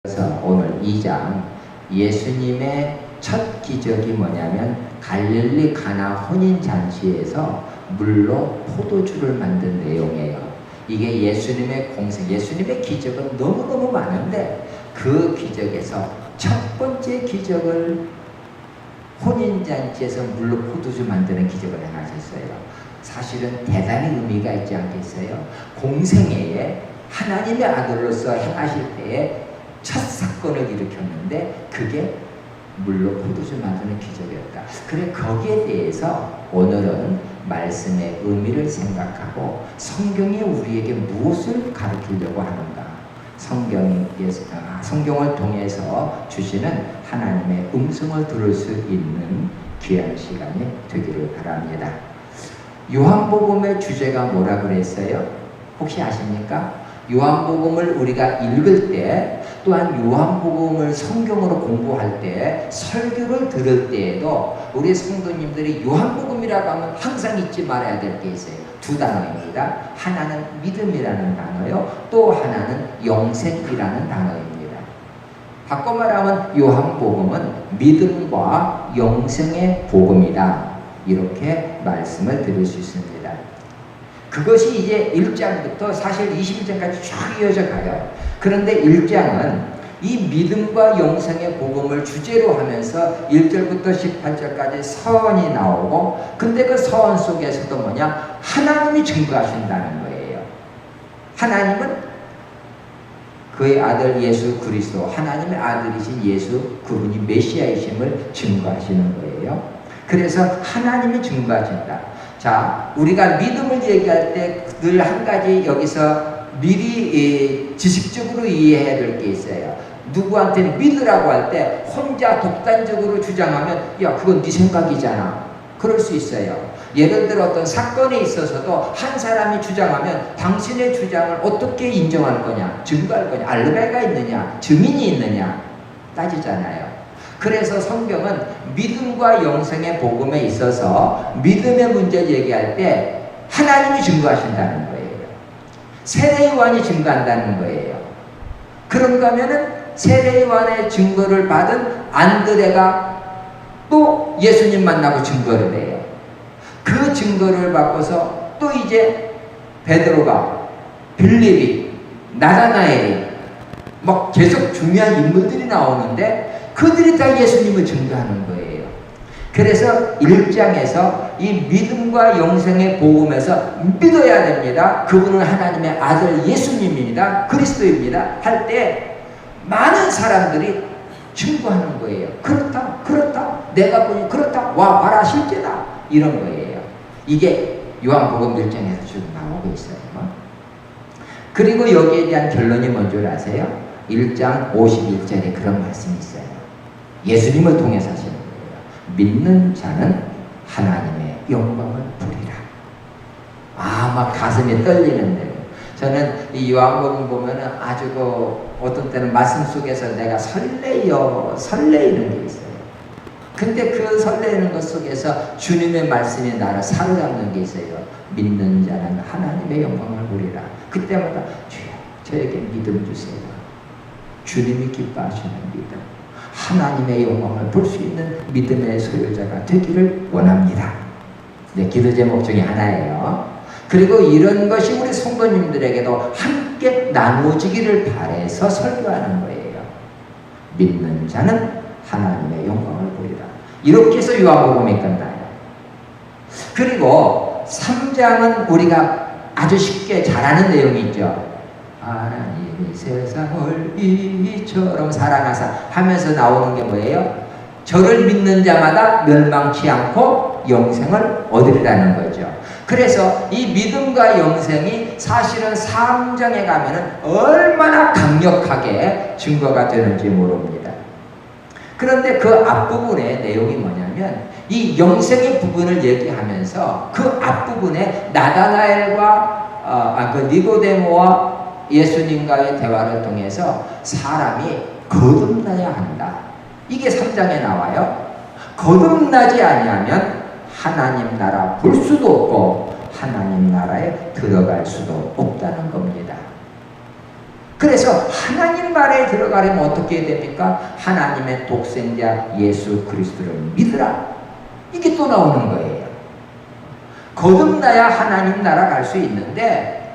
그래서 오늘 2장 예수님의 첫 기적이 뭐냐면 갈릴리 가나 혼인잔치에서 물로 포도주를 만든 내용이에요. 이게 예수님의 공생, 예수님의 기적은 너무너무 많은데 그 기적에서 첫 번째 기적을 혼인잔치에서 물로 포도주 만드는 기적을 행하셨어요. 사실은 대단히 의미가 있지 않겠어요? 공생애에 하나님의 아들로서 행하실 때에 첫 사건을 일으켰는데 그게 물로 포도주 만드는 기적이었다. 그래 거기에 대해서 오늘은 말씀의 의미를 생각하고 성경이 우리에게 무엇을 가르치려고 하는가, 성경을 통해서 주시는 하나님의 음성을 들을 수 있는 귀한 시간이 되기를 바랍니다. 요한복음의 주제가 뭐라 그랬어요? 혹시 아십니까? 요한복음을 우리가 읽을 때, 또한 요한복음을 성경으로 공부할 때, 설교를 들을 때에도 우리 성도님들이 요한복음이라고 하면 항상 잊지 말아야 될 게 있어요. 두 단어입니다. 하나는 믿음이라는 단어요, 또 하나는 영생이라는 단어입니다. 바꿔 말하면 요한복음은 믿음과 영생의 복음이다, 이렇게 말씀을 드릴 수 있습니다. 그것이 이제 1장부터 사실 21장까지 쭉 이어져 가요. 그런데 1장은 이 믿음과 영생의 복음을 주제로 하면서 1절부터 18절까지 서원이 나오고, 근데 그 서원 속에서도 뭐냐? 하나님이 증거하신다는 거예요. 하나님은 그의 아들 예수 그리스도, 하나님의 아들이신 예수, 그분이 메시아이심을 증거하시는 거예요. 그래서 하나님이 증거하신다. 자, 우리가 믿음을 얘기할 때 늘 한 가지 여기서 미리 지식적으로 이해해야 될 게 있어요. 누구한테 믿으라고 할 때 혼자 독단적으로 주장하면 야, 그건 네 생각이잖아, 그럴 수 있어요. 예를 들어 어떤 사건에 있어서도 한 사람이 주장하면 당신의 주장을 어떻게 인정할 거냐, 증거할 거냐, 알리바이가 있느냐, 증인이 있느냐 따지잖아요. 그래서 성경은 믿음과 영생의 복음에 있어서 믿음의 문제를 얘기할 때 하나님이 증거하신다는 거예요. 세례요한이 증거한다는 거예요. 그런가 하면은 세례요한의 증거를 받은 안드레가 또 예수님 만나고 증거를 해요. 그 증거를 받고서 또 이제 베드로가, 빌립이, 나다나엘이 막 계속 중요한 인물들이 나오는데 그들이 다 예수님을 증거하는 거예요. 그래서 1장에서 이 믿음과 영생의 복음에서 믿어야 됩니다, 그분은 하나님의 아들 예수님입니다, 그리스도입니다 할 때 많은 사람들이 증거하는 거예요. 그렇다, 그렇다, 내가 보니 그렇다, 와 봐라 실제다, 이런 거예요. 이게 요한복음 1장에서 쭉 나오고 있어요. 그리고 여기에 대한 결론이 뭔지 아세요? 1장 51절에 그런 말씀이 있어요. 예수님을 통해서 하시는 거예요. 믿는 자는 하나님의 영광을 보리라. 막 가슴이 떨리는데, 저는 이 요한복음 보면은 아주 어떤 때는 말씀 속에서 내가 설레이는 게 있어요. 근데 그 설레는 것 속에서 주님의 말씀이 나를 사로잡는 게 있어요. 믿는 자는 하나님의 영광을 보리라. 그때마다 주여, 저에게 믿음 주세요. 주님이 기뻐하시는 믿음, 하나님의 영광을 볼 수 있는 믿음의 소유자가 되기를 원합니다. 네, 기도 제목 중에 하나예요. 그리고 이런 것이 우리 성도님들에게도 함께 나누어지기를 바라서 설교하는 거예요. 믿는 자는 하나님의 영광을 보리라. 이렇게 해서 요한복음이 끝나요. 그리고 3장은 우리가 아주 쉽게 잘 아는 내용이 있죠. 하나님이 세상을 이처럼 사랑하사 하면서 나오는 게 뭐예요? 저를 믿는 자마다 멸망치 않고 영생을 얻으리라는 거죠. 그래서 이 믿음과 영생이 사실은 3장에 가면은 얼마나 강력하게 증거가 되는지 모릅니다. 그런데 그 앞부분의 내용이 뭐냐면 이 영생의 부분을 얘기하면서 그 앞부분에 나다나엘과 그 니고데모와 예수님과의 대화를 통해서 사람이 거듭나야 한다, 이게 3장에 나와요. 거듭나지 아니하면 하나님 나라 볼 수도 없고 하나님 나라에 들어갈 수도 없다는 겁니다. 그래서 하나님 나라에 들어가려면 어떻게 해야 됩니까? 하나님의 독생자 예수 그리스도를 믿으라. 이게 또 나오는 거예요. 거듭나야 하나님 나라 갈 수 있는데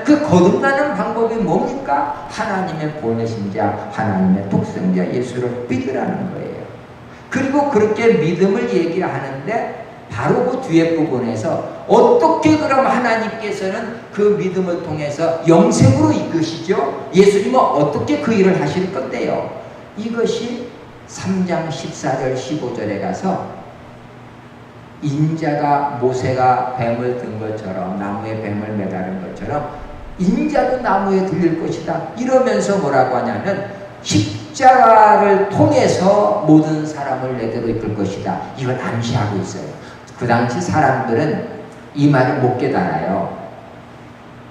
그 거듭나는 방법이 뭡니까? 하나님의 보내신 자, 하나님의 독생자 예수를 믿으라는 거예요. 그리고 그렇게 믿음을 얘기하는데 바로 그 뒤에 부분에서 어떻게 그럼 하나님께서는 그 믿음을 통해서 영생으로 이끄시죠? 예수님은 어떻게 그 일을 하실 건데요? 이것이 3장 14절 15절에 가서 인자가 모세가 뱀을 든 것처럼 나무에 뱀을 매다른 것처럼 인자도 나무에 들릴 것이다 이러면서 뭐라고 하냐면 십자가를 통해서 모든 사람을 내게로 이끌 것이다 이걸 암시하고 있어요. 그 당시 사람들은 이 말을 못 깨달아요.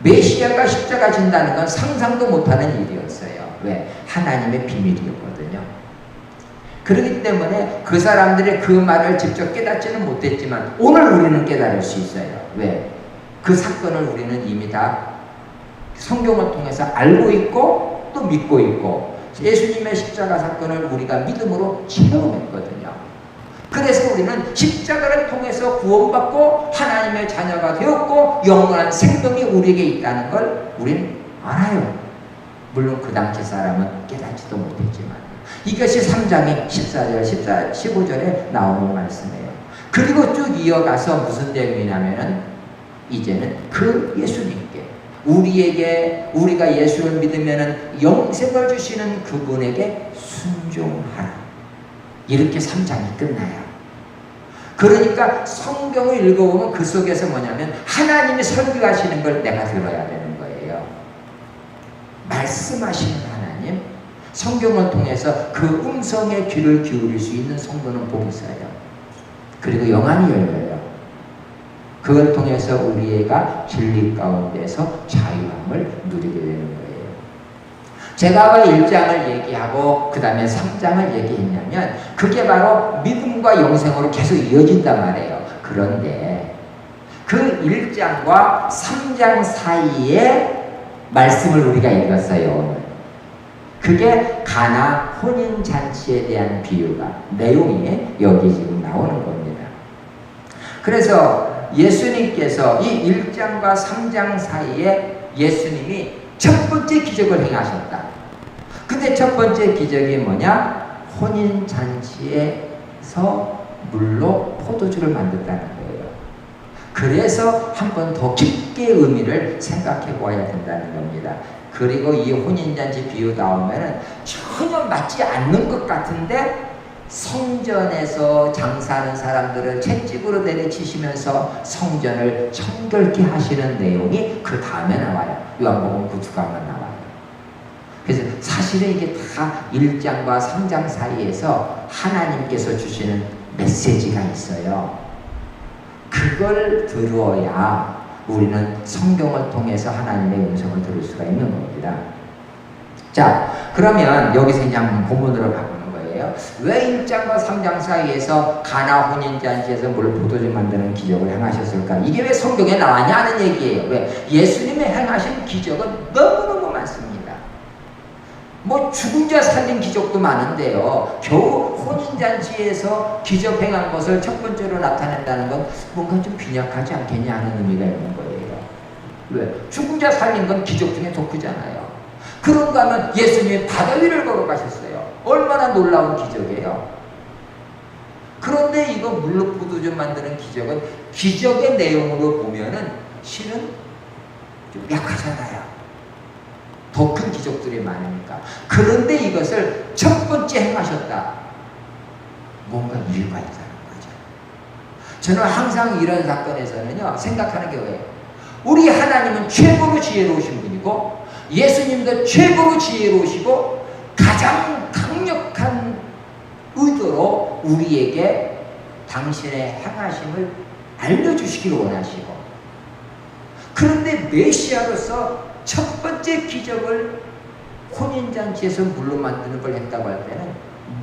메시아가 십자가 진다는 건 상상도 못하는 일이었어요. 왜? 하나님의 비밀이었거든요. 그렇기 때문에 그 사람들이 그 말을 직접 깨닫지는 못했지만 오늘 우리는 깨달을 수 있어요. 왜? 그 사건을 우리는 이미 다 성경을 통해서 알고 있고 또 믿고 있고 예수님의 십자가 사건을 우리가 믿음으로 체험했거든요. 그래서 우리는 십자가를 통해서 구원받고 하나님의 자녀가 되었고 영원한 생명이 우리에게 있다는 걸 우리는 알아요. 물론 그 당시 사람은 깨닫지도 못했지만 이것이 3장의 14절, 15절에 나오는 말씀이에요. 그리고 쭉 이어가서 무슨 내용이냐면은 이제는 그 예수님께 우리가 예수를 믿으면은 영생을 주시는 그분에게 순종하라. 이렇게 3장이 끝나요. 그러니까 성경을 읽어보면 그 속에서 뭐냐면 하나님이 설교하시는 걸 내가 들어야 되는 거예요. 말씀하시는 하나님, 성경을 통해서 그 음성에 귀를 기울일 수 있는 성도는 복이 있어요. 그리고 영안이 열려요. 그걸 통해서 우리가 진리 가운데서 자유함을 누리게 되는 거예요. 제가 왜 1장을 얘기하고 그 다음에 3장을 얘기했냐면 그게 바로 믿음과 영생으로 계속 이어진단 말이에요. 그런데 그 1장과 3장 사이에 말씀을 우리가 읽었어요. 오늘. 그게 가나 혼인잔치에 대한 비유가 내용이 여기 지금 나오는 겁니다. 그래서 예수님께서 이 1장과 3장 사이에 예수님이 첫 번째 기적을 행하셨다. 근데 첫 번째 기적이 뭐냐? 혼인잔치에서 물로 포도주를 만든다는 거예요. 그래서 한 번 더 깊게 의미를 생각해 보아야 된다는 겁니다. 그리고 이 혼인잔치 비유 나오면은 전혀 맞지 않는 것 같은데 성전에서 장사하는 사람들을 채찍으로 내리치시면서 성전을 청결케 하시는 내용이 그 다음에 나와요. 요한복음 9장만 나와요. 그래서 사실은 이게 다 1장과 3장 사이에서 하나님께서 주시는 메시지가 있어요. 그걸 들어야 우리는 성경을 통해서 하나님의 음성을 들을 수가 있는 겁니다. 자, 그러면 여기서 그냥 본문으로 가보는 거예요. 왜 1장과 3장 사이에서 가나 혼인잔치에서 물 포도주 만드는 기적을 행하셨을까? 이게 왜 성경에 나왔냐는 얘기예요. 왜? 예수님의 행하신 기적은 너무너무 많습니다. 뭐 죽은 자 살린 기적도 많은데요. 겨우 혼인잔치에서 기적 행한 것을 첫 번째로 나타낸다는 건 뭔가 좀 빈약하지 않겠냐 하는 의미가 있는 거예요. 왜? 죽은 자 살린 건 기적 중에 더 크잖아요. 그런가 하면 예수님이 바다 위를 걸어가셨어요. 얼마나 놀라운 기적이에요. 그런데 이거 물로 포도주 만드는 기적은 기적의 내용으로 보면은 실은 좀 약하잖아요. 더 큰 기적들이 많으니까. 그런데 이것을 첫 번째 행하셨다. 뭔가 이유가 있다는 거죠. 저는 항상 이런 사건에서는요, 생각하는 게 왜요? 우리 하나님은 최고로 지혜로우신 분이고, 예수님도 최고로 지혜로우시고, 가장 강력한 의도로 우리에게 당신의 행하심을 알려주시기를 원하시고, 그런데 메시아로서 첫 번째 기적을 혼인잔치에서 물로 만드는 걸 했다고 할 때는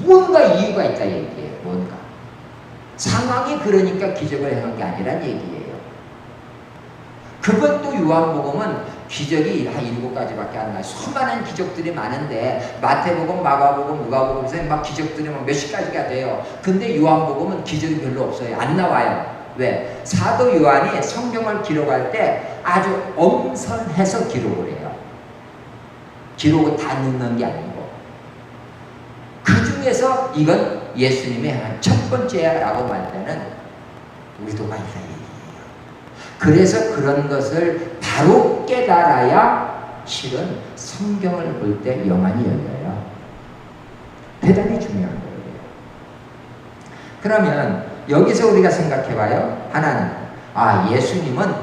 뭔가 이유가 있다 얘기예요. 뭔가 상황이 그러니까 기적을 행한 게 아니란 얘기예요. 그것도 요한복음은 기적이 한 7가지밖에 안 나요. 수많은 기적들이 많은데 마태복음, 마가복음, 누가복음에서 막 기적들이 막 몇십 가지가 돼요. 근데 요한복음은 기적이 별로 없어요. 안 나와요. 왜? 사도 요한이 성경을 기록할 때 아주 엄선해서 기록을 해요. 기록을 다 넣는 게 아니고 그 중에서 이건 예수님의 첫 번째라고 말 때는 의도가 있어야 해요. 그래서 그런 것을 바로 깨달아야 실은 성경을 볼 때 영안이 열려요. 대단히 중요한 거예요. 그러면 여기서 우리가 생각해봐요. 하나는 예수님은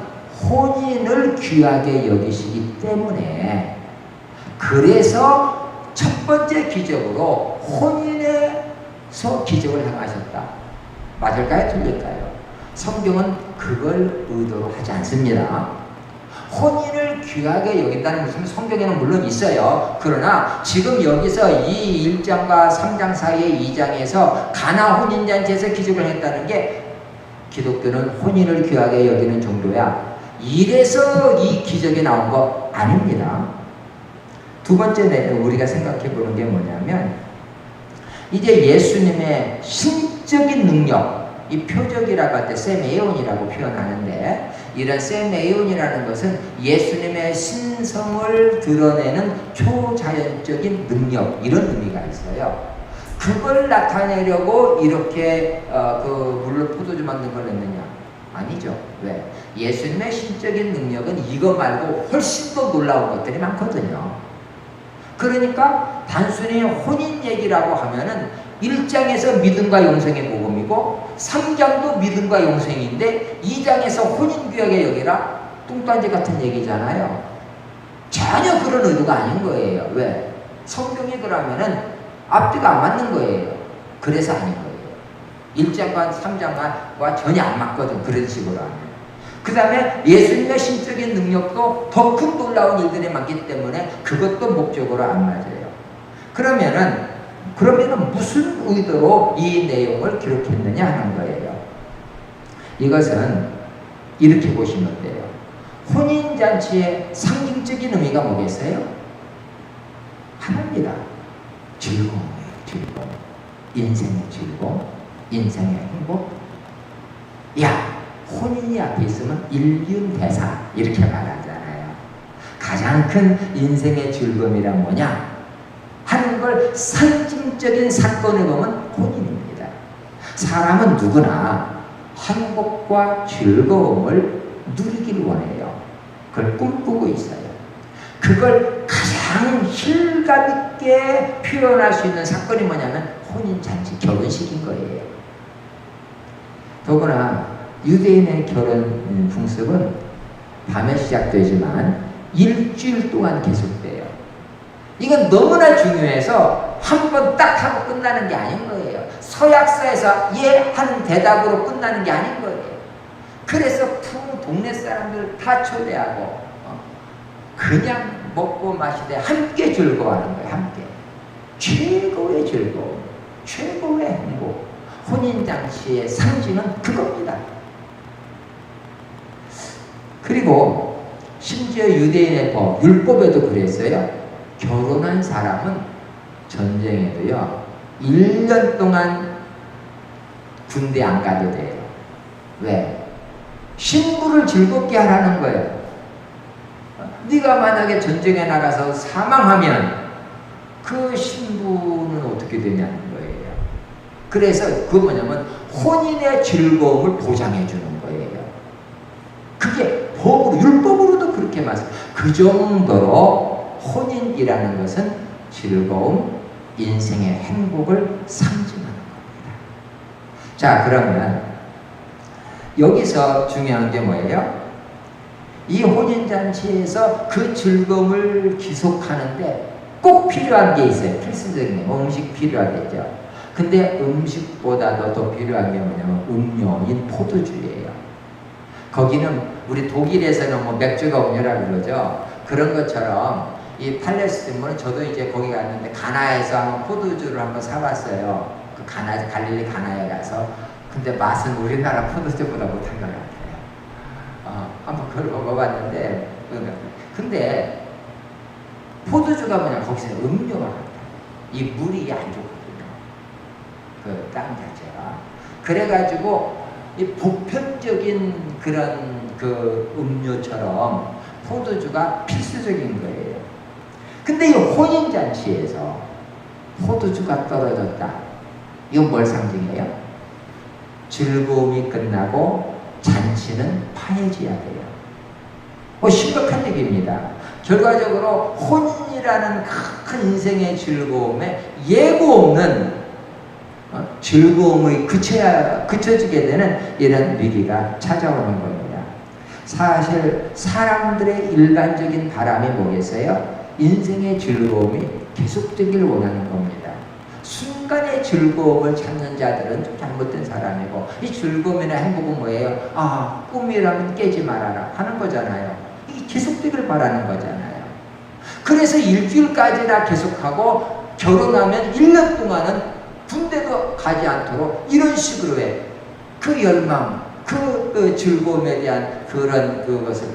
혼인을 귀하게 여기시기 때문에 그래서 첫 번째 기적으로 혼인에서 기적을 행하셨다. 맞을까요? 틀릴까요? 성경은 그걸 의도로 하지 않습니다. 혼인을 귀하게 여긴다는 것은 성경에는 물론 있어요. 그러나 지금 여기서 이 1장과 3장 사이의 2장에서 가나 혼인잔치에서 기적을 했다는 게 기독교는 혼인을 귀하게 여기는 정도야. 이래서 이 기적이 나온 거 아닙니다. 두 번째 우리가 생각해 보는 게 뭐냐면 이제 예수님의 신적인 능력, 이 표적이라고 할 때 세메온이라고 표현하는데 이런 세메온이라는 것은 예수님의 신성을 드러내는 초자연적인 능력 이런 의미가 있어요. 그걸 나타내려고 이렇게 물로 포도주 만든 걸 냈느냐? 아니죠. 왜? 예수님의 신적인 능력은 이거 말고 훨씬 더 놀라운 것들이 많거든요. 그러니까 단순히 혼인 얘기라고 하면은 1장에서 믿음과 영생의 복음이고 3장도 믿음과 영생인데 2장에서 혼인 귀하게 여기라 뚱딴지 같은 얘기잖아요. 전혀 그런 의도가 아닌 거예요. 왜? 성경이 그러면은 앞뒤가 안 맞는 거예요. 그래서 아닌 거예요. 1장과 3장과 전혀 안 맞거든. 그런 식으로 하면. 그 다음에 예수님의 신적인 능력도 더 큰 놀라운 일들이 많기 때문에 그것도 목적으로 안 맞아요. 그러면은 무슨 의도로 이 내용을 기록했느냐 하는 거예요. 이것은 이렇게 보시면 돼요. 혼인잔치의 상징적인 의미가 뭐겠어요? 하나입니다. 즐거움이에요. 즐거움. 인생의 즐거움, 인생의 행복. 혼인이 앞에 있으면 일륜대사 이렇게 말하잖아요. 가장 큰 인생의 즐거움이란 뭐냐? 하는 걸 상징적인 사건을 보면 혼인입니다. 사람은 누구나 행복과 즐거움을 누리길 원해요. 그걸 꿈꾸고 있어요. 그걸 가장 실감 있게 표현할 수 있는 사건이 뭐냐면 혼인잔치, 결혼식인 거예요. 더구나 유대인의 결혼 풍습은 밤에 시작되지만 일주일 동안 계속돼요. 이건 너무나 중요해서 한 번 딱 하고 끝나는 게 아닌 거예요. 서약서에서 예 하는 대답으로 끝나는 게 아닌 거예요. 그래서 동네 사람들 다 초대하고 그냥 먹고 마시되 함께 즐거워하는 거예요. 함께. 최고의 즐거움, 최고의 행복. 혼인잔치의 상징은 그겁니다. 그리고 심지어 유대인의 법, 율법에도 그랬어요. 결혼한 사람은 전쟁에도요 1년 동안 군대 안 가도 돼요. 왜? 신부를 즐겁게 하라는 거예요. 네가 만약에 전쟁에 나가서 사망하면 그 신부는 어떻게 되냐는 거예요. 그래서 그거 뭐냐면 혼인의 즐거움을 보장해 주는 거예요. 그게 법으로, 율법으로도 그렇게 말씀. 그 정도로 혼인이라는 것은 즐거움, 인생의 행복을 상징하는 겁니다. 자, 그러면 여기서 중요한 게 뭐예요? 이 혼인잔치에서 그 즐거움을 지속하는데 꼭 필요한 게 있어요. 필수적인 게 음식 필요하겠죠. 근데 음식보다도 더 필요한 게 뭐냐면 음료인 포도주예요. 거기는 우리 독일에서는 뭐 맥주가 음료라고 그러죠. 그런 것처럼 이 팔레스틴은 저도 이제 거기 갔는데 가나에서 한번 포도주를 한번 사봤어요. 그 갈릴리 가나에 가서. 근데 맛은 우리나라 포도주보다 못한 것 같아요. 한번 그걸 먹어봤는데 근데 포도주가 뭐냐, 거기서 음료가 나온다. 이 물이 안 좋거든요. 그 땅 자체가. 그래가지고 이 보편적인 그런 그 음료처럼 포도주가 필수적인 거예요. 근데 이 혼인잔치에서 포도주가 떨어졌다. 이건 뭘 상징해요? 즐거움이 끝나고 잔치는 파해져야 돼요. 심각한 얘기입니다. 결과적으로 혼인이라는 큰 인생의 즐거움에 예고 없는 즐거움이 그쳐지게 되는 이런 위기가 찾아오는 겁니다. 사실 사람들의 일반적인 바람이 뭐겠어요? 인생의 즐거움이 계속되길 원하는 겁니다. 순간의 즐거움을 찾는 자들은 좀 잘못된 사람이고, 이 즐거움이나 행복은 뭐예요? 아, 꿈이라면 깨지 말아라 하는 거잖아요. 이게 계속되길 바라는 거잖아요. 그래서 일주일까지나 계속하고 결혼하면 1년 동안은 군대도 가지 않도록 이런 식으로 해. 그 열망, 그 즐거움에 대한 그것을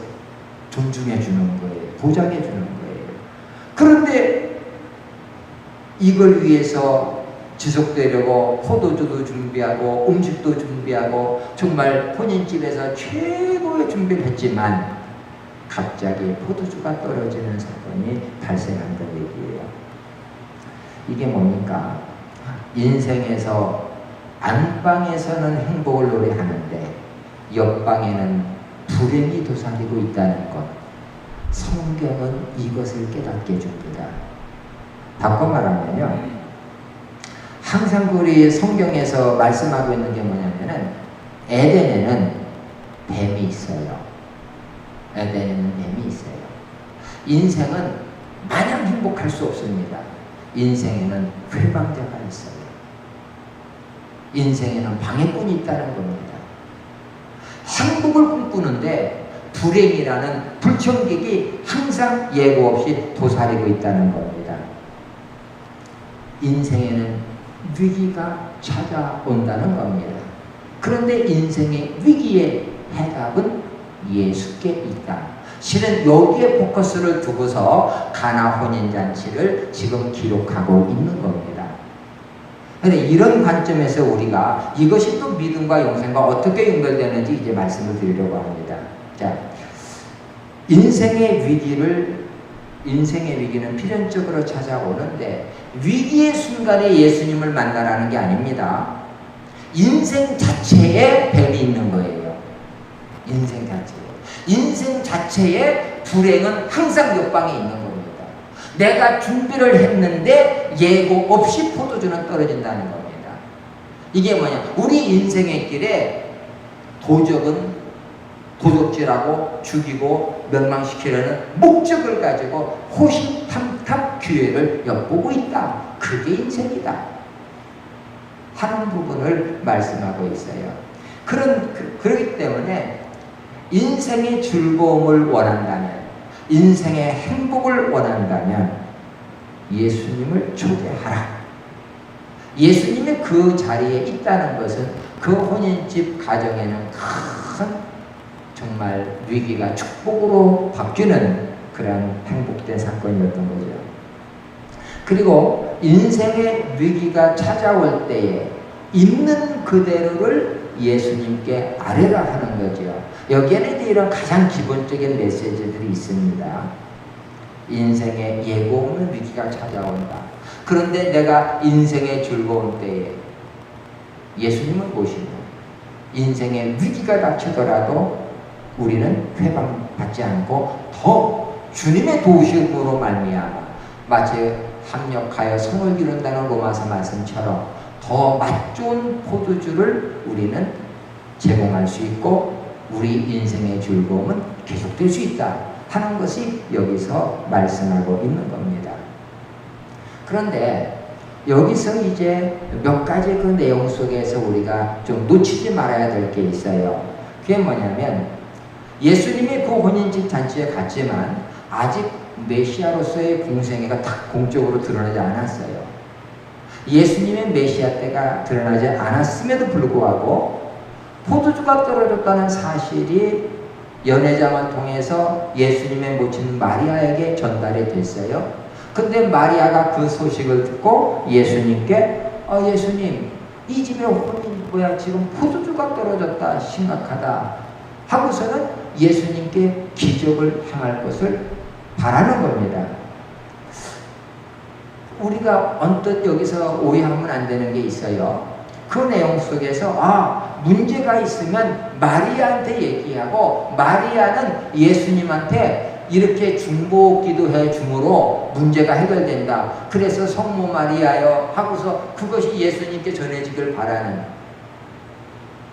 존중해 주는 거예요. 보장해 주는 거예요. 그런데 이걸 위해서 지속되려고 포도주도 준비하고 음식도 준비하고 정말 혼인집에서 최고의 준비를 했지만 갑자기 포도주가 떨어지는 사건이 발생한다는 얘기예요. 이게 뭡니까? 인생에서 안방에서는 행복을 노래하는데 옆방에는 불행이 도사리고 있다는 것. 성경은 이것을 깨닫게 해줍니다. 바꿔 말하면요, 항상 우리 성경에서 말씀하고 있는 게 뭐냐면은 에덴에는 뱀이 있어요. 에덴에는 뱀이 있어요. 인생은 마냥 행복할 수 없습니다. 인생에는 회방자가 있어요. 인생에는 방해꾼이 있다는 겁니다. 행복을 꿈꾸는데 불행이라는 불청객이 항상 예고 없이 도사리고 있다는 겁니다. 인생에는 위기가 찾아온다는 겁니다. 그런데 인생의 위기의 해답은 예수께 있다. 실은 여기에 포커스를 두고서 가나 혼인잔치를 지금 기록하고 있는 겁니다. 그런데 이런 관점에서 우리가 이것이 또 믿음과 영생과 어떻게 연결되는지 이제 말씀을 드리려고 합니다. 자, 인생의 위기는 필연적으로 찾아오는데 위기의 순간에 예수님을 만나라는 게 아닙니다. 인생 자체에 뱀이 있는 거예요. 인생 자체에 불행은 항상 옆방에 있는 겁니다. 내가 준비를 했는데 예고 없이 포도주는 떨어진다는 겁니다. 이게 뭐냐? 우리 인생의 길에 도적질하고 죽이고 멸망시키려는 목적을 가지고 호시탐탐 기회를 엿보고 있다. 그게 인생이다 하는 부분을 말씀하고 있어요. 그렇기 때문에 인생의 즐거움을 원한다면, 인생의 행복을 원한다면 예수님을 초대하라. 예수님이 그 자리에 있다는 것은 그 혼인집 가정에는 큰 정말 위기가 축복으로 바뀌는 그런 행복된 사건이었던 거죠. 그리고 인생의 위기가 찾아올 때에 있는 그대로를 예수님께 아뢰라 하는 거죠. 여기에는 이런 가장 기본적인 메시지들이 있습니다. 인생에 예고 없는 위기가 찾아온다. 그런데 내가 인생의 즐거운 때에 예수님을 모시고 인생의 위기가 닥치더라도 우리는 회방받지 않고 더 주님의 도우심으로 말미암아 마치 합력하여 성을 이룬다는 로마서 말씀처럼 더 맛 좋은 포도주를 우리는 제공할 수 있고 우리 인생의 즐거움은 계속될 수 있다 하는 것이 여기서 말씀하고 있는 겁니다. 그런데 여기서 이제 몇 가지 그 내용 속에서 우리가 좀 놓치지 말아야 될 게 있어요. 그게 뭐냐면 예수님이 그 혼인집 잔치에 갔지만 아직 메시아로서의 공생애가 딱 공적으로 드러나지 않았어요. 예수님의 메시아 때가 드러나지 않았음에도 불구하고 포도주가 떨어졌다는 사실이 연회장을 통해서 예수님의 모친 마리아에게 전달이 됐어요. 근데 마리아가 그 소식을 듣고 예수님께 예수님, 이 집에 혼이 뭐야, 지금 포도주가 떨어졌다, 심각하다 하고서는 예수님께 기적을 행할 것을 바라는 겁니다. 우리가 언뜻 여기서 오해하면 안 되는 게 있어요. 그 내용 속에서 문제가 있으면 마리아한테 얘기하고 마리아는 예수님한테 이렇게 중보 기도해 줌으로 문제가 해결된다. 그래서 성모 마리아여 하고서 그것이 예수님께 전해지길 바라는,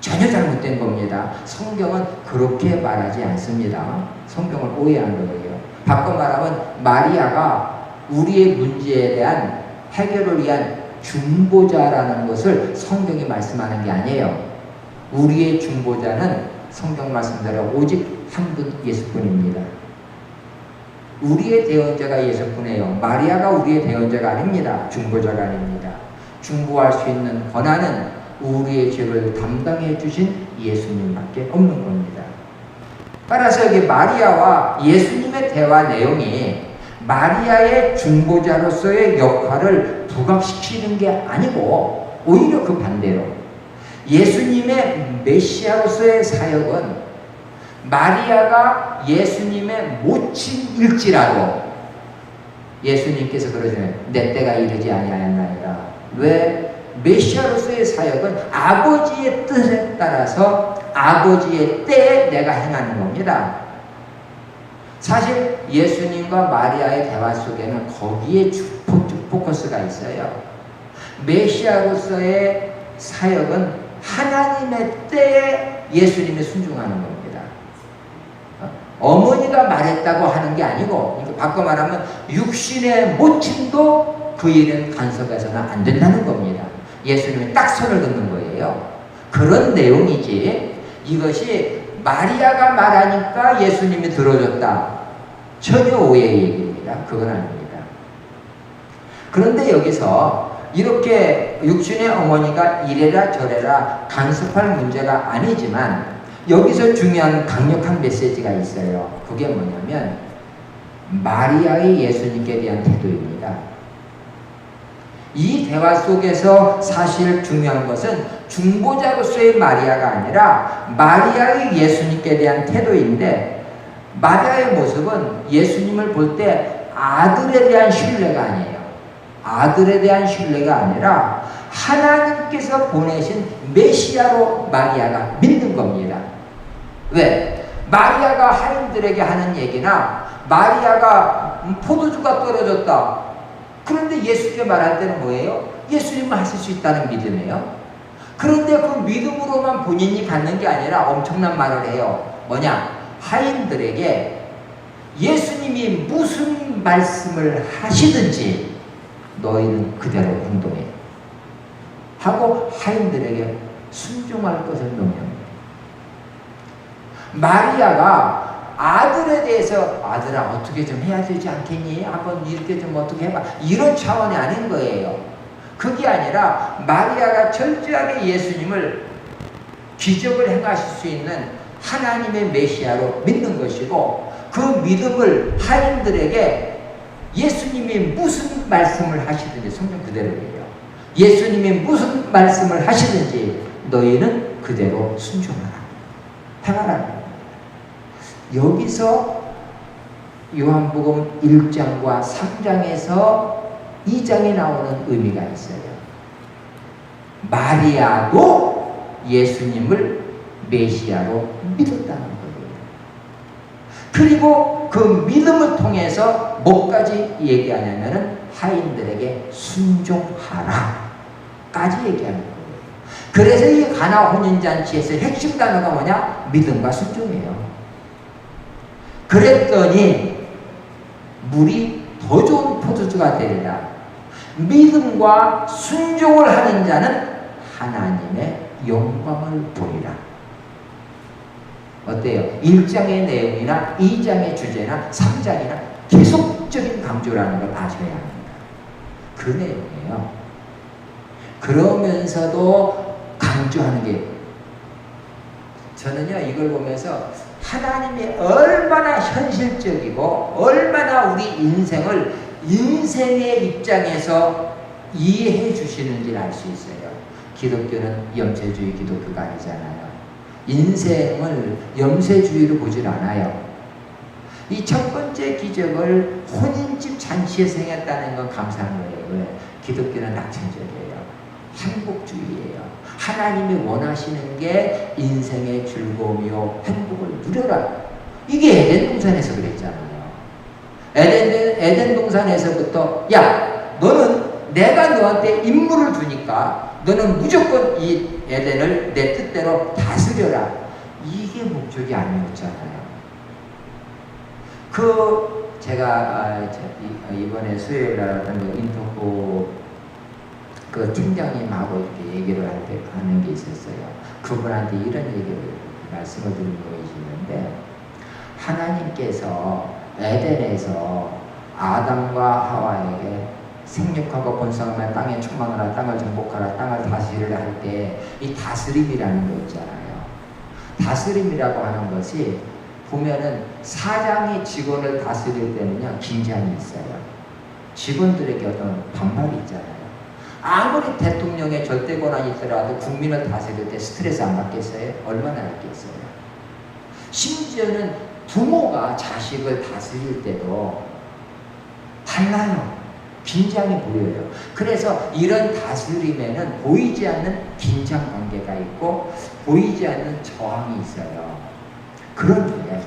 전혀 잘못된 겁니다. 성경은 그렇게 말하지 않습니다. 성경을 오해한 거예요. 바꿔 말하면 마리아가 우리의 문제에 대한 해결을 위한 중보자라는 것을 성경이 말씀하는 게 아니에요. 우리의 중보자는 성경 말씀대로 오직 한 분 예수뿐입니다. 우리의 대언자가 예수뿐이에요. 마리아가 우리의 대언자가 아닙니다. 중보자가 아닙니다. 중보할 수 있는 권한은 우리의 죄를 담당해 주신 예수님밖에 없는 겁니다. 따라서 여기 마리아와 예수님의 대화 내용이 마리아의 중보자로서의 역할을 부각시키는 게 아니고 오히려 그 반대로 예수님의 메시아로서의 사역은 마리아가 예수님의 모친일지라도 예수님께서 그러시네요. 내 때가 이르지 아니하였나이다. 왜? 메시아로서의 사역은 아버지의 뜻에 따라서 아버지의 때에 내가 행하는 겁니다. 사실 예수님과 마리아의 대화 속에는 거기에 포커스가 있어요. 메시아로서의 사역은 하나님의 때에 예수님이 순종하는 겁니다. 어머니가 말했다고 하는 게 아니고, 바꿔 말하면 육신의 모친도 그 일은 간섭해서는 안 된다는 겁니다. 예수님이 딱 손을 긋는 거예요. 그런 내용이지 이것이 마리아가 말하니까 예수님이 들어줬다, 전혀 오해의 얘기입니다. 그건 아닙니다. 그런데 여기서 이렇게 육신의 어머니가 이래라 저래라 간섭할 문제가 아니지만 여기서 중요한 강력한 메시지가 있어요. 그게 뭐냐면 마리아의 예수님께 대한 태도입니다. 이 대화 속에서 사실 중요한 것은 중보자로서의 마리아가 아니라 마리아의 예수님께 대한 태도인데, 마리아의 모습은 예수님을 볼 때 아들에 대한 신뢰가 아니에요. 아들에 대한 신뢰가 아니라 하나님께서 보내신 메시아로 마리아가 믿는 겁니다. 왜? 마리아가 하인들에게 하는 얘기나 마리아가 포도주가 떨어졌다, 그런데 예수께 말할 때는 뭐예요? 예수님은 하실 수 있다는 믿음이에요. 그런데 그 믿음으로만 본인이 갖는 게 아니라 엄청난 말을 해요. 뭐냐? 하인들에게 예수님이 무슨 말씀을 하시든지 너희는 그대로 행동해 하고 하인들에게 순종할 것을 명령합니다. 마리아가 아들에 대해서 아들아 어떻게 좀 해야 되지 않겠니? 한번 이렇게 좀 어떻게 해봐, 이런 차원이 아닌 거예요. 그게 아니라 마리아가 철저하게 예수님을 기적을 행하실 수 있는 하나님의 메시아로 믿는 것이고, 그 믿음을 하인들에게 예수님이 무슨 말씀을 하시든지, 성경 그대로예요. 예수님이 무슨 말씀을 하시든지 너희는 그대로 순종하라, 행하라. 여기서 요한복음 1장과 3장에서 2장에 나오는 의미가 있어요. 마리아도 예수님을 메시아로 믿었다는 거예요. 그리고 그 믿음을 통해서 뭐까지 얘기하냐면은 하인들에게 순종하라 까지 얘기하는 거예요. 그래서 이 가나 혼인잔치에서 핵심 단어가 뭐냐? 믿음과 순종이에요. 그랬더니 물이 더 좋은 포도주가 되리라. 믿음과 순종을 하는 자는 하나님의 영광을 보리라. 어때요? 1장의 내용이나 2장의 주제나 3장이나 계속적인 강조라는 걸 아셔야 합니다. 그 내용이에요. 그러면서도 강조하는 게, 저는요 이걸 보면서 하나님이 얼마나 현실적이고 얼마나 우리 인생의 입장에서 이해해 주시는지를 알 수 있어요. 기독교는 염세주의 기독교가 아니잖아요. 인생을 염세주의로 보질 않아요. 이 첫 번째 기적을 혼인집 잔치에서 행했다는 건 감사한 거예요. 왜? 기독교는 낙천적이에요. 행복주의예요. 하나님이 원하시는 게 인생의 즐거움이요 행복을 누려라. 이게 에덴 동산에서 그랬잖아요. 에덴 동산에서부터 야 너는 내가 너한테 임무를 주니까 너는 무조건 이 에덴을 내 뜻대로 다스려라. 이게 목적이 아니었잖아요. 제가 이번에 수요일 날 인터포 그 팀장님하고 이렇게 얘기를 하는 게 있었어요. 그분한테 이런 말씀을 드린 것이 있는데, 하나님께서 에덴에서 아담과 하와에게 생육하고 번성하며 땅에 충만하라, 땅을 정복하라, 땅을 다스리라 할 때 이 다스림이라는 거 있잖아요. 다스림이라고 하는 것이 보면은 사장이 직원을 다스릴 때는요 긴장이 있어요. 직원들에게 어떤 반발이 있잖아요. 아무리 대통령의 절대 권한이 있더라도 국민을 다스릴 때 스트레스 안 받겠어요? 얼마나 받겠어요? 심지어는 부모가 자식을 다스릴 때도 달라요. 긴장이 보여요. 그래서 이런 다스림에는 보이지 않는 긴장 관계가 있고 보이지 않는 저항이 있어요. 그런데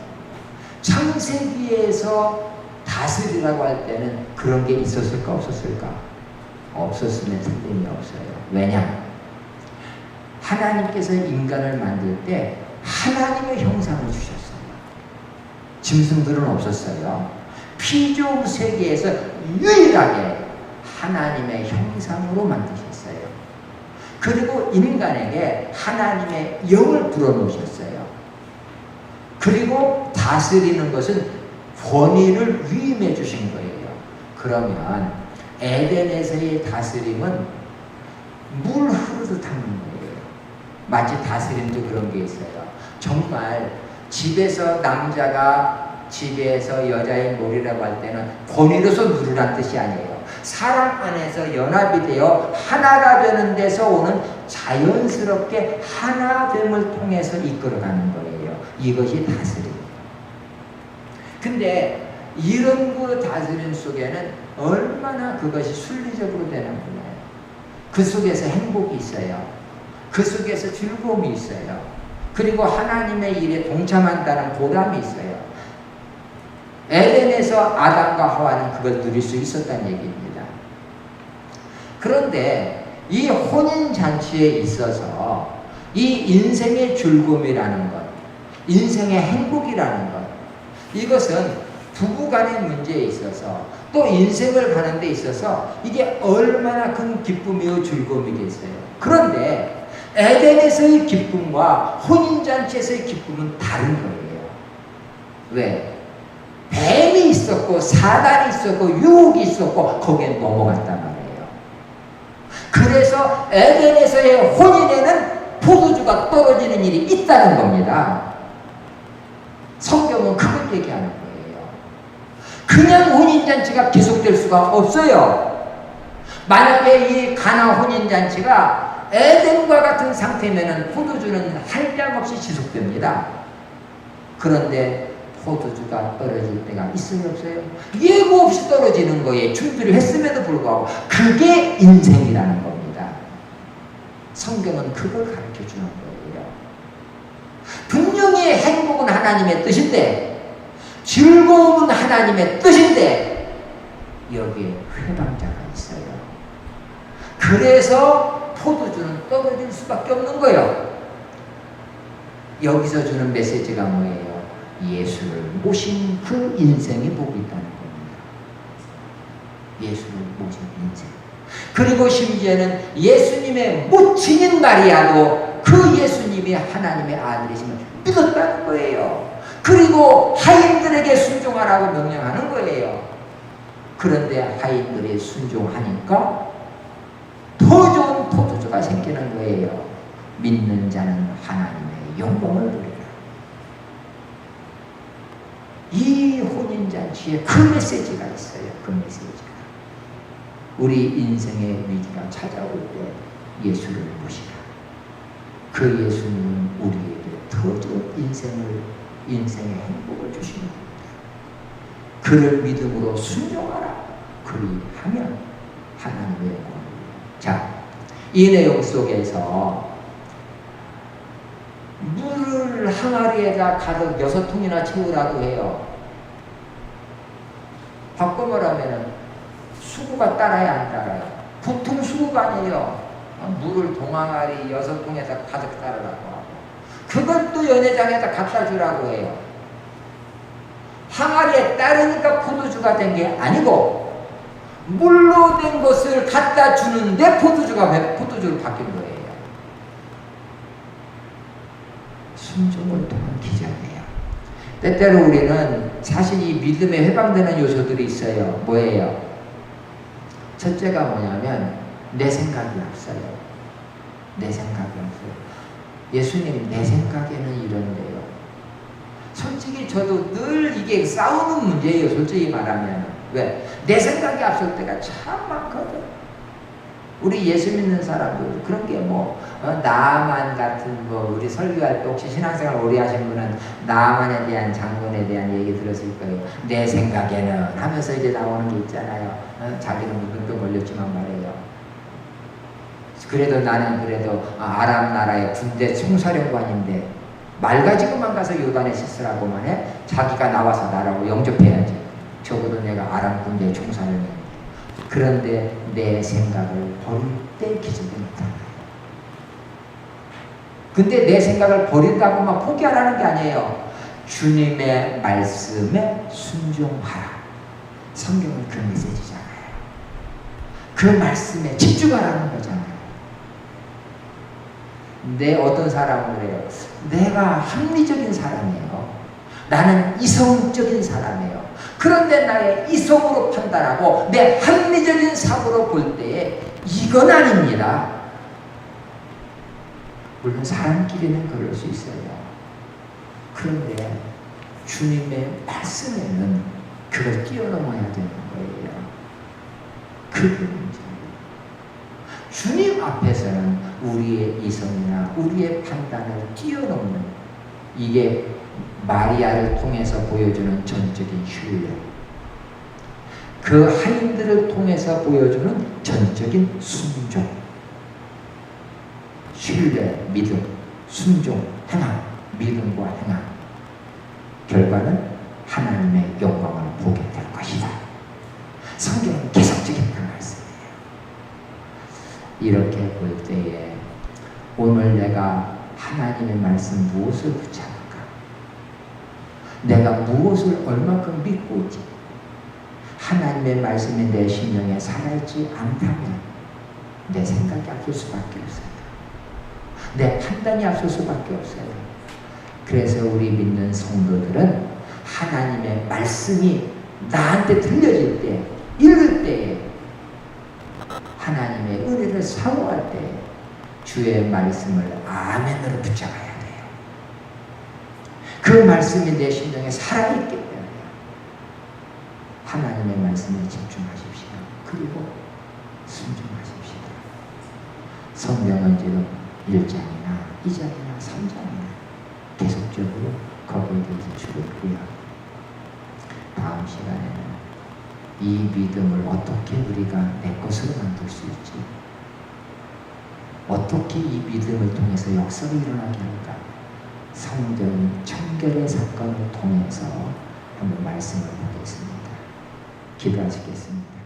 창세기에서 다스리라고 할 때는 그런 게 있었을까 없었을까? 없었으면 틀림이 없어요. 왜냐? 하나님께서 인간을 만들 때 하나님의 형상을 주셨어요. 짐승들은 없었어요. 피조물 세계에서 유일하게 하나님의 형상으로 만드셨어요. 그리고 인간에게 하나님의 영을 불어넣으셨어요. 그리고 다스리는 것은 권위를 위임해 주신 거예요. 그러면 에덴에서의 다스림은 물 흐르듯 하는 거예요. 마치 다스림도 그런 게 있어요. 정말 집에서 남자가 집에서 여자의 놀이라고 할 때는 권위로서 누르란 뜻이 아니에요. 사랑 안에서 연합이 되어 하나가 되는 데서 오는 자연스럽게 하나됨을 통해서 이끌어가는 거예요. 이것이 다스림. 근데 이런 그 다스림 속에는 얼마나 그것이 순리적으로 되는 거예요. 그 속에서 행복이 있어요. 그 속에서 즐거움이 있어요. 그리고 하나님의 일에 동참한다는 보람이 있어요. 에덴에서 아담과 하와는 그걸 누릴 수 있었다는 얘기입니다. 그런데 이 혼인잔치에 있어서 이 인생의 즐거움이라는 것, 인생의 행복이라는 것, 이것은 부부간의 문제에 있어서 또 인생을 가는 데 있어서 이게 얼마나 큰 기쁨이요 즐거움이겠어요. 그런데 에덴에서의 기쁨과 혼인잔치에서의 기쁨은 다른 거예요. 왜? 뱀이 있었고 사단이 있었고 유혹이 있었고 거기에 넘어갔단 말이에요. 그래서 에덴에서의 혼인에는 포도주가 떨어지는 일이 있다는 겁니다. 성경은 그걸 얘기하는 거예요. 그냥 혼인잔치가 계속될 수가 없어요. 만약에 이 가나 혼인잔치가 에덴과 같은 상태면은 포도주는 한량없이 지속됩니다. 그런데 포도주가 떨어질 때가 있어요 없어요? 예고 없이 떨어지는 거에 준비를 했음에도 불구하고 그게 인생이라는 겁니다. 성경은 그걸 가르쳐 주는 거예요. 분명히 행복은 하나님의 뜻인데 즐거움은 하나님의 뜻인데 여기에 회방자가 있어요. 그래서 포도주는 떨어질 수밖에 없는 거예요. 여기서 주는 메시지가 뭐예요? 예수를 모신 그 인생의 복이 있다는 겁니다. 예수를 모신 인생. 그리고 심지어는 예수님의 모친인 마리아도 그 예수님이 하나님의 아들이심을 믿었다는 거예요. 그리고 하인들에게 순종하라고 명령하는 거예요. 그런데 하인들이 순종하니까 더 좋은 포도주가 생기는 거예요. 믿는 자는 하나님의 영광을 누리라. 혼인잔치에 그 메시지가 있어요. 그 메시지가. 우리 인생의 위기가 찾아올 때 예수를 모시라. 그 예수님은 우리에게 더 좋은 인생의 행복을 주시는 겁니다. 그를 믿음으로 순종하라. 그리하면 하나님의 영광을. 자, 이 내용 속에서 물을 항아리에다 가득 6통이나 채우라고 해요. 바꿔 말하면 수구가 따라야 안 따라요? 보통 수구가 아니에요. 물을 동항아리 6통에다 가득 따르라고 하고, 그것도 연회장에다 갖다 주라고 해요. 항아리에 따르니까 포도주가 된 게 아니고 물로 된 것을 갖다 주는데 포도주로 바뀐 거예요. 순종을 통한 기적이에요. 때때로 우리는 사실 이 믿음에 해방되는 요소들이 있어요. 뭐예요? 첫째가 뭐냐면 내 생각이 앞서요. 내 생각이 앞서요. 예수님, 내 생각에는 이런데요. 솔직히 저도 늘 이게 싸우는 문제예요. 솔직히 말하면. 왜? 내 생각이 앞설 때가 참 많거든. 우리 예수 믿는 사람들 그런 게 나만 같은 우리 설교할 때 혹시 신앙생활 오래 하신 분은 나만에 대한 장군에 대한 얘기 들었을 거예요. 내 생각에는 하면서 이제 나오는 게 있잖아요. 자기는 눈병 걸렸지만 말이에요. 그래도 나는 아람 나라의 군대 총사령관인데 말 가지고만 가서 요단에 씻으라고만 해. 자기가 나와서 나라고 영접해야지. 적어도 내가 아람 군대 총사령관인데. 그런데 내 생각을 버릴 때 기적이 나타나요. 근데 내 생각을 버린다고만 포기하라는 게 아니에요. 주님의 말씀에 순종하라. 성경은 그 메시지잖아요. 그 말씀에 집중하라는 거잖아요. 어떤 사람은 그래요. 내가 합리적인 사람이에요. 나는 이성적인 사람이에요. 그런데 나의 이성으로 판단하고 내 합리적인 사고로 볼 때에 이건 아닙니다. 물론 사람끼리는 그럴 수 있어요. 그런데 주님의 말씀에는 그걸 뛰어넘어야 되는 거예요. 그게 문제예요. 주님 앞에서는 우리의 이성이나 우리의 판단을 뛰어넘는, 이게 마리아를 통해서 보여주는 전적인 신뢰, 그 하인들을 통해서 보여주는 전적인 순종, 신뢰, 믿음, 순종, 행함, 믿음과 행함, 결과는 하나님의 영광을 보게 될 것이다. 성경은 계속적인 그 말씀이에요. 이렇게 볼 때에 오늘 내가 하나님의 말씀 무엇을 붙잡을까? 내가 무엇을 얼마큼 믿고 있지? 하나님의 말씀이 내 심령에 살아있지 않다면 내 생각이 앞설 수밖에 없어요. 내 판단이 앞설 수밖에 없어요. 그래서 우리 믿는 성도들은 하나님의 말씀이 나한테 들려질 때, 읽을 때에, 하나님의 은혜를 사모할 때 주의 말씀을 아멘으로 붙잡아야 돼요. 그 말씀이 내 심령에 살아있기 때문에 하나님의 말씀에 집중하십시오. 그리고 순종하십시오. 성경은 지금 1장이나 2장이나 3장이나 계속적으로 거기에 대해서 주고 있고요. 다음 시간에는 이 믿음을 어떻게 우리가 내 것으로 만들 수 있지? 어떻게 이 믿음을 통해서 역사가 일어나게 할까? 성경 청결의 사건을 통해서 한번 말씀을 보겠습니다. 기도하시겠습니다.